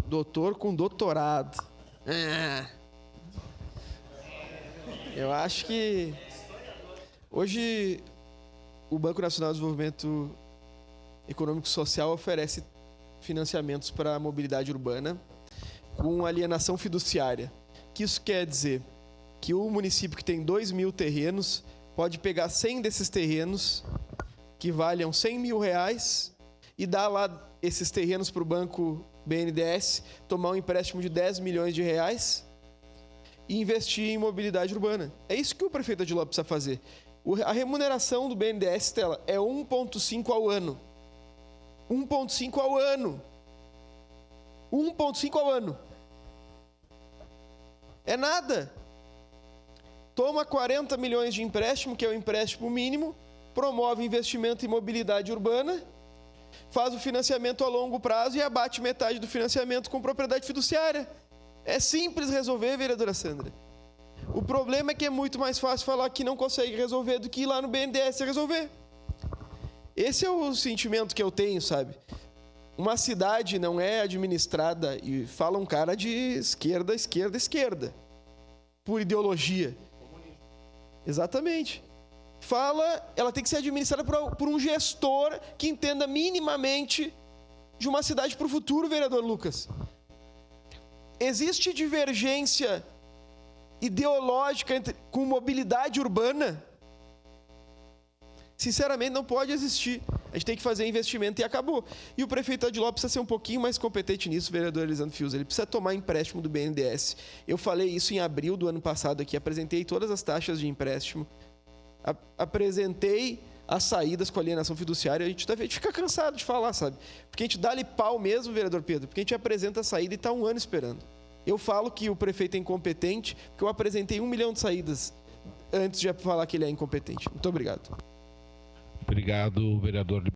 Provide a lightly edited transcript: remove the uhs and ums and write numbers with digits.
doutor com doutorado. Eu acho que hoje o Banco Nacional de Desenvolvimento Econômico e Social oferece financiamentos para a mobilidade urbana com alienação fiduciária. O que isso quer dizer? Que o município que tem 2.000 terrenos pode pegar 100 desses terrenos que valham R$100 mil e dar lá esses terrenos para o Banco BNDES, tomar um empréstimo de R$10 milhões e investir em mobilidade urbana. É isso que o prefeito Odilon precisa fazer. A remuneração do BNDES, Stella, é 1,5 ao ano. 1,5 ao ano. 1,5 ao ano. É nada. Toma 40 milhões de empréstimo, que é o empréstimo mínimo, promove investimento em mobilidade urbana, faz o financiamento a longo prazo e abate metade do financiamento com propriedade fiduciária. É simples resolver, vereadora Sandra. O problema é que é muito mais fácil falar que não consegue resolver do que ir lá no BNDES resolver. Esse é o sentimento que eu tenho, sabe? Uma cidade não é administrada, e fala um cara de esquerda, por ideologia. Exatamente. Ela tem que ser administrada por um gestor que entenda minimamente de uma cidade para o futuro, vereador Lucas. Existe divergência ideológica com mobilidade urbana? Sinceramente, não pode existir. A gente tem que fazer investimento e acabou. E o prefeito Odilon precisa ser um pouquinho mais competente nisso, vereador Elisandro Fius. Ele precisa tomar empréstimo do BNDES. Eu falei isso em abril do ano passado aqui, apresentei todas as taxas de empréstimo, apresentei as saídas com alienação fiduciária. A gente fica cansado de falar, sabe? Porque a gente dá-lhe pau mesmo, vereador Pedro, porque a gente apresenta a saída e está 1 ano esperando. Eu falo que o prefeito é incompetente porque eu apresentei 1 milhão de saídas antes de falar que ele é incompetente. Muito obrigado. Obrigado, vereador.